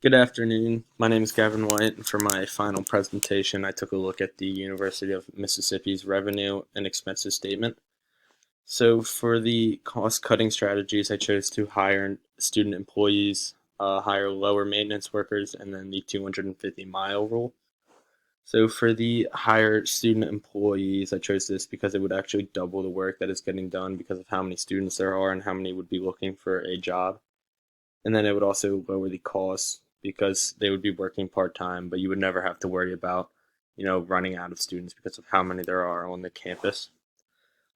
Good afternoon. My name is Gavin White, and for my final presentation, I took a look at the University of Mississippi's revenue and expenses statement. So, for the cost-cutting strategies, I chose to hire student employees, hire lower maintenance workers, and then the 250-mile rule. So, for the hire student employees, I chose this because it would actually double the work that is getting done because of how many students there are and how many would be looking for a job. And then it would also lower the costs because they would be working part-time, but you would never have to worry about, running out of students because of how many there are on the campus.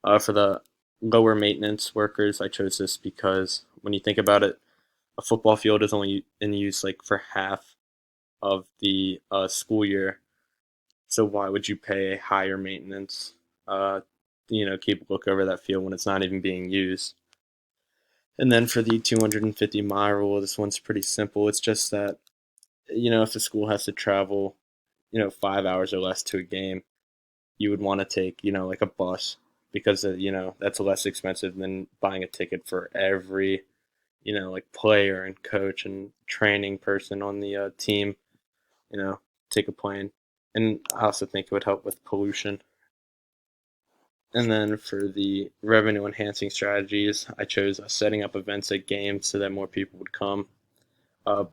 For the lower maintenance workers, I chose this because when you think about it, a football field is only in use like for half of the school year. So why would you pay a higher maintenance, keep a look over that field when it's not even being used? And then for the 250-mile rule, this one's pretty simple. It's just that, if the school has to travel, 5 hours or less to a game, you would want to take, like a bus because, that's less expensive than buying a ticket for every, like player and coach and training person on the team, you know, take a plane. And I also think it would help with pollution. And then for the revenue enhancing strategies, I chose setting up events at games so that more people would come,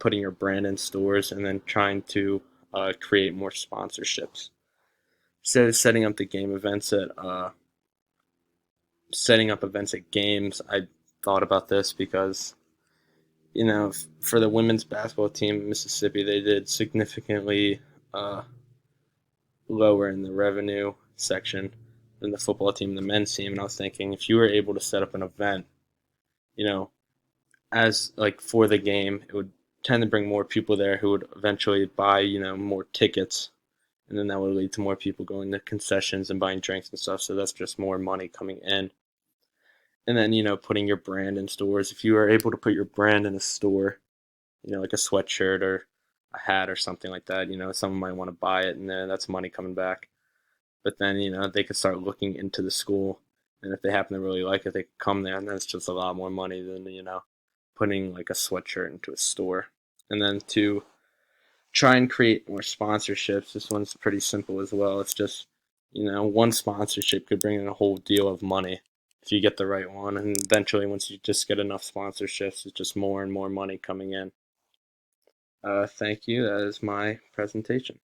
putting your brand in stores, and then trying to create more sponsorships. So setting up events at games, I thought about this because for the women's basketball team in Mississippi, they did significantly uh, lower in the revenue section than the football team and the men's team. And I was thinking, if you were able to set up an event, you know, as like for the game, it would tend to bring more people there who would eventually buy, more tickets. And then that would lead to more people going to concessions and buying drinks and stuff. So that's just more money coming in. And then, putting your brand in stores. If you are able to put your brand in a store, like a sweatshirt or a hat or something like that, someone might want to buy it and then that's money coming back. But then, they could start looking into the school. And if they happen to really like it, they could come there and then it's just a lot more money than, putting like a sweatshirt into a store. And then to try and create more sponsorships, this one's pretty simple as well. It's just, one sponsorship could bring in a whole deal of money if you get the right one. And eventually, once you just get enough sponsorships, it's just more and more money coming in. Thank you. That is my presentation.